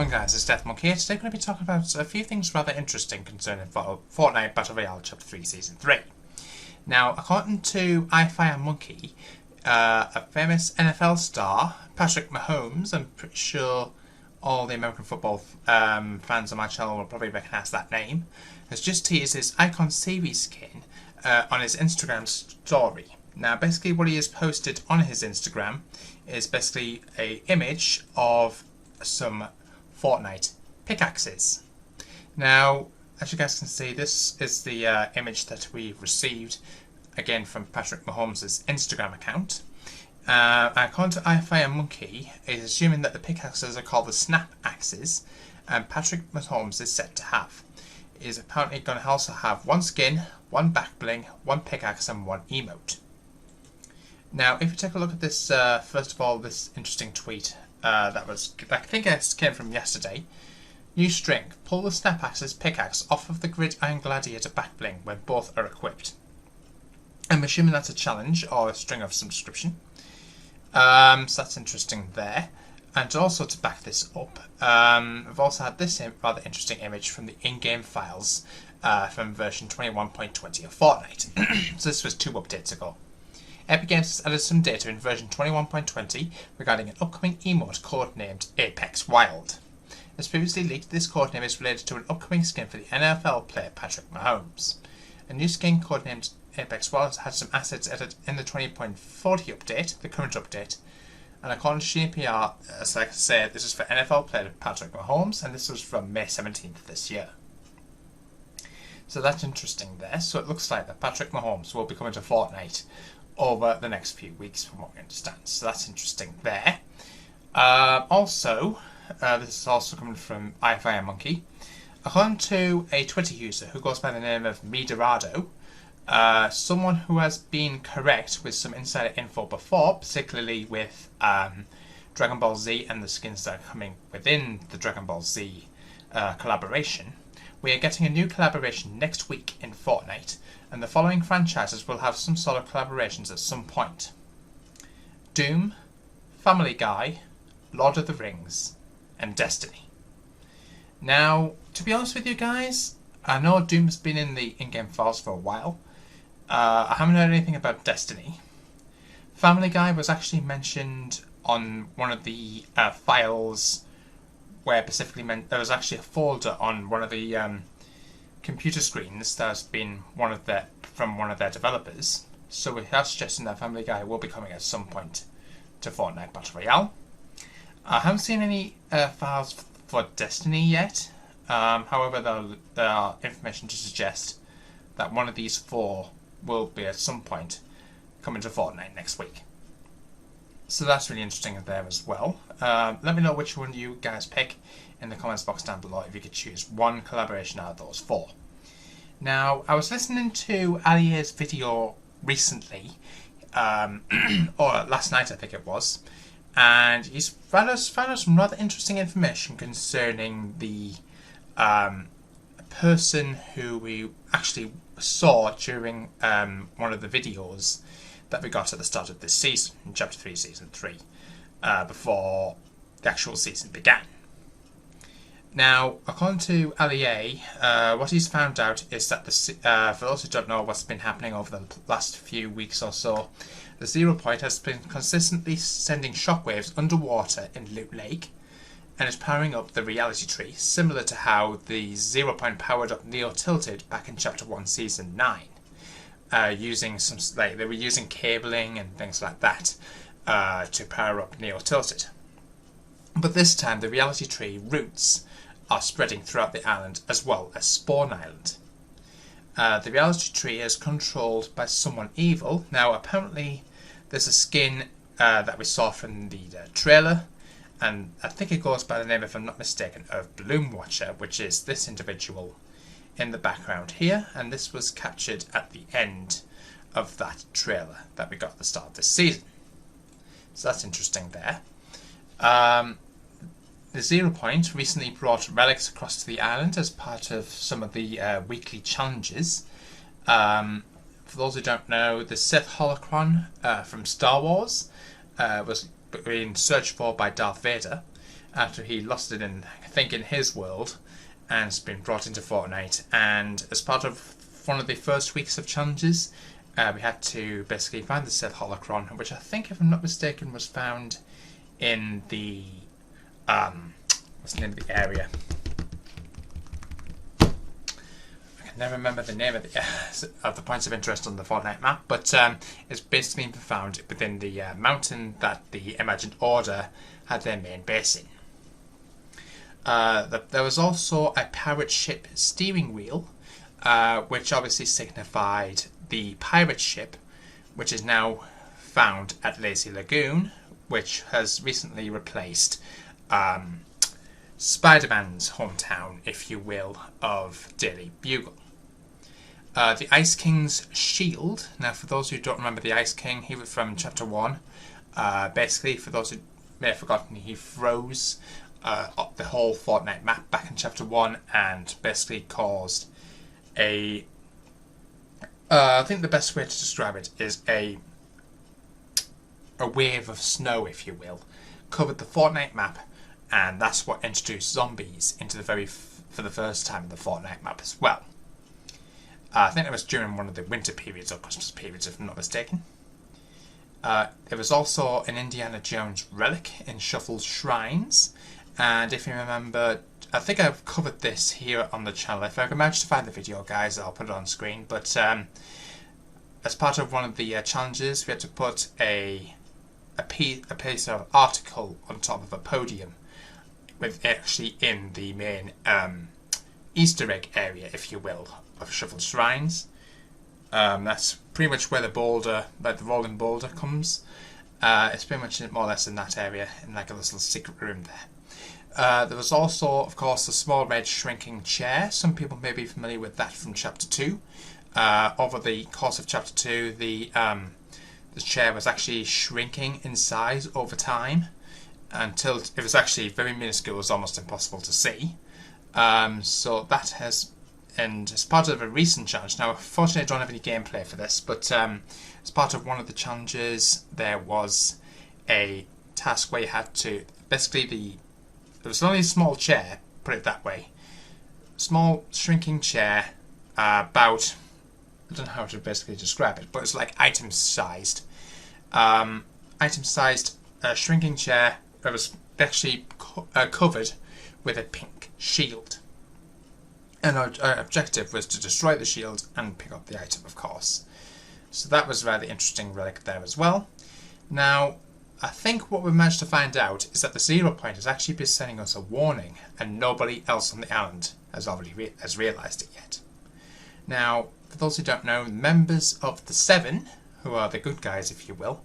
going on, guys? It's DeathMonk here. Today we're going to be talking about a few things rather interesting concerning Fortnite Battle Royale Chapter 3 Season 3. Now, according to iFireMonkey, a famous NFL star, Patrick Mahomes, I'm pretty sure all the American football fans on my channel will probably recognise that name, has just teased his Icon series skin on his Instagram story. Now, basically what he has posted on his Instagram is basically an image of some Fortnite pickaxes. Now, as you guys can see, this is the image that we received, again, from Patrick Mahomes' Instagram account. According to iFireMonkey, is assuming that the pickaxes are called the Snap Axes, and Patrick Mahomes is set to have. He is apparently going to also have one skin, one back bling, one pickaxe, and one emote. Now, if you take a look at this, first of all, this interesting tweet I think it came from yesterday. New string: pull the Snap Axe's pickaxe off of the Gridiron Gladiator back bling when both are equipped. I'm assuming that's a challenge or a string of some description. So that's interesting there. And also to back this up, I've also had this rather interesting image from the in-game files from version 21.20 of Fortnite. So this was 2 updates ago. Epic Games has added some data in version 21.20 regarding an upcoming emote codenamed Apex Wild. As previously leaked, this codename is related to an upcoming skin for the NFL player Patrick Mahomes. A new skin codenamed Apex Wild had some assets added in the 20.40 update, the current update, and according to GDPR, as I said, this is for NFL player Patrick Mahomes, and this was from May 17th this year. So that's interesting there. So it looks like that Patrick Mahomes will be coming to Fortnite over the next few weeks, from what we understand. So that's interesting there. This is also coming from iFireMonkey. According to a Twitter user who goes by the name of Midorado, someone who has been correct with some insider info before, particularly with Dragon Ball Z and the skins that are coming within the Dragon Ball Z collaboration. We are getting a new collaboration next week in Fortnite, and the following franchises will have some sort of collaborations at some point: Doom, Family Guy, Lord of the Rings, and Destiny. Now, to be honest with you guys, I know Doom's been in the in-game files for a while. I haven't heard anything about Destiny. Family Guy was actually mentioned on one of the files where specifically there was actually a folder on one of the computer screens that's been from one of their developers. So we are suggesting that Family Guy will be coming at some point to Fortnite Battle Royale. I haven't seen any files for Destiny yet. However, there are information to suggest that one of these 4 will be at some point coming to Fortnite next week. So that's really interesting there as well. Let me know which one you guys pick in the comments box down below if you could choose one collaboration out of those 4. Now, I was listening to Alier's video recently, or last night I think it was, and he's found out some rather interesting information concerning the person who we actually saw during one of the videos that we got at the start of this season, in Chapter 3, Season 3, before the actual season began. Now, according to Allier, what he's found out is that, for those who don't know what's been happening over the last few weeks or so, the 0 Point has been consistently sending shockwaves underwater in Loot Lake, and is powering up the reality tree, similar to how the 0 Point powered up Neo Tilted back in Chapter 1, Season 9. Using they were using cabling and things like that to power up Neo Tilted. But this time the reality tree roots are spreading throughout the island as well as Spawn Island. The reality tree is controlled by someone evil. Now apparently there's a skin that we saw from the trailer, and I think it goes by the name, if I'm not mistaken, of Bloom Watcher, which is this individual in the background here, and this was captured at the end of that trailer that we got at the start of this season. So that's interesting there. The 0 Point recently brought relics across to the island as part of some of the weekly challenges. For those who don't know, the Sith Holocron from Star Wars was being searched for by Darth Vader, after he lost it in, I think, in his world, and it's been brought into Fortnite. And as part of one of the first weeks of challenges, we had to basically find the Sith holocron, which I think, if I'm not mistaken, was found in the what's the name of the area? I can never remember the name of the points of interest on the Fortnite map, but it's basically been found within the mountain that the Imagined Order had their main base in. There was also a pirate ship steering wheel, which obviously signified the pirate ship, which is now found at Lazy Lagoon, which has recently replaced Spider-Man's hometown, if you will, of Daily Bugle. The Ice King's shield. Now, for those who don't remember the Ice King, he was from Chapter 1. Basically, for those who may have forgotten, he froze up the whole Fortnite map back in Chapter 1 and basically caused a... I think the best way to describe it is a wave of snow, if you will, covered the Fortnite map, and that's what introduced zombies into for the first time in the Fortnite map as well. I think it was during one of the winter periods or Christmas periods, if I'm not mistaken. There was also an Indiana Jones relic in Shuffle's Shrines, and if you remember, I think I've covered this here on the channel. If I can manage to find the video, guys, I'll put it on screen. But as part of one of the challenges, we had to put a piece of article on top of a podium, with actually in the main Easter egg area, if you will, of Shuffle's Shrines. That's pretty much where the boulder, like the rolling boulder, comes. It's pretty much more or less in that area, in like a little secret room there. There was also, of course, the small red shrinking chair. Some people may be familiar with that from Chapter 2. Over the course of Chapter 2, the chair was actually shrinking in size over time until it was actually very minuscule. It was almost impossible to see. So that has... And as part of a recent challenge, now unfortunately I don't have any gameplay for this, but as part of one of the challenges, there was a task where you had to, basically there was only a small chair, put it that way, small shrinking chair, about, I don't know how to basically describe it, but it's like item-sized shrinking chair that was actually covered with a pink shield. And our objective was to destroy the shield and pick up the item, of course. So that was a rather interesting relic there as well. Now, I think what we managed to find out is that the 0 point has actually been sending us a warning, and nobody else on the island has realised it yet. Now, for those who don't know, members of the 7, who are the good guys, if you will,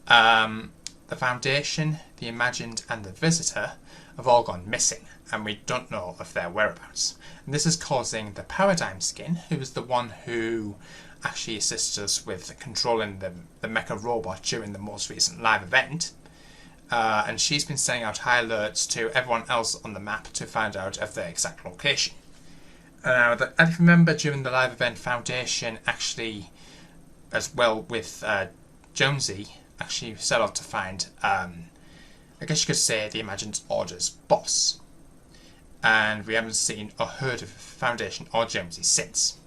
the Foundation, the Imagined, and the Visitor have all gone missing, and we don't know of their whereabouts. And this is causing the Paradigm Skin, who is the one who actually assists us with controlling the mecha robot during the most recent live event. And she's been sending out high alerts to everyone else on the map to find out of their exact location. Now, if you remember, during the live event, Foundation actually, as well with Jonesy, actually set out to find, I guess you could say, the Imagined Order's boss. And we haven't seen or heard of Foundation or Jonesy since.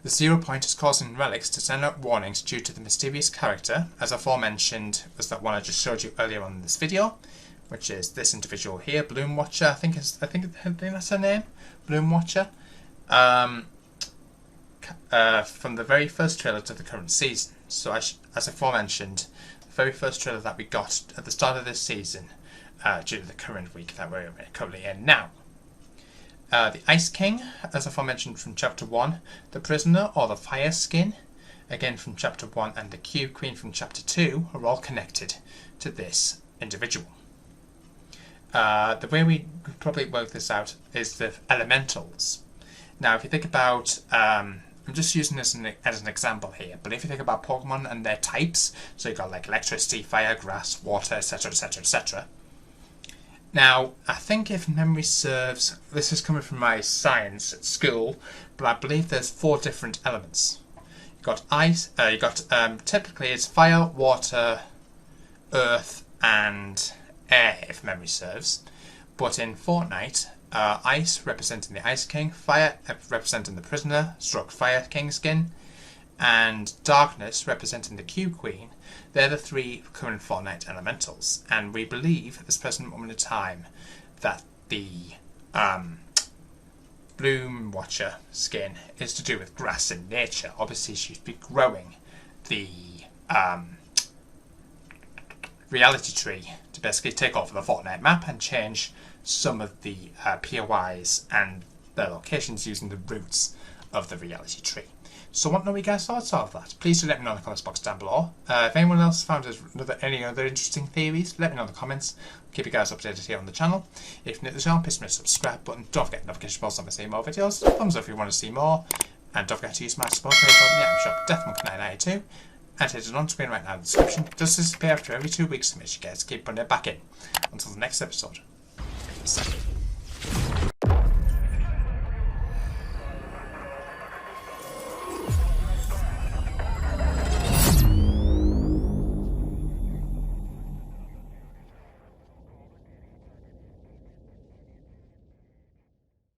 The 0 point is causing relics to send out warnings due to the mysterious character, as aforementioned was that one I just showed you earlier on in this video, which is this individual here, Bloom Watcher. I think that's her name, Bloom Watcher. From the very first trailer to the current season. So as aforementioned, the very first trailer that we got at the start of this season, due to the current week that we're currently in now. The Ice King, as aforementioned from Chapter 1, the Prisoner or the Fire Skin, again from Chapter 1, and the Cube Queen from Chapter 2 are all connected to this individual. The way we could probably work this out is the elementals. Now, if you think about, I'm just using this as an example here, but if you think about Pokemon and their types, so you've got like electricity, fire, grass, water, etc., etc., etc. Now, I think if memory serves, this is coming from my science at school, but I believe there's 4 different elements. You've got ice, typically it's fire, water, earth, and air, if memory serves. But in Fortnite, ice representing the Ice King, fire representing the prisoner, stroke Fire King skin, and darkness representing the Q Queen. They're the three current Fortnite elementals, and we believe at this present moment in time that the Bloom Watcher skin is to do with grass in nature. Obviously, she'd be growing the reality tree to basically take over the Fortnite map and change some of the POIs and their locations using the roots of the reality tree. So what know you guys' thoughts of that? Please do let me know in the comments box down below. If anyone else found any other interesting theories, let me know in the comments. I'll keep you guys updated here on the channel. If you're new to the channel, please smash the subscribe button. Don't forget notification bells on to see more videos. Thumbs up if you want to see more. And don't forget to use my support code in the item shop, DeathMonk992. And it is on screen right now in the description. It does disappear after every 2 weeks to make sure you guys keep putting it back in. Until the next episode. Peace.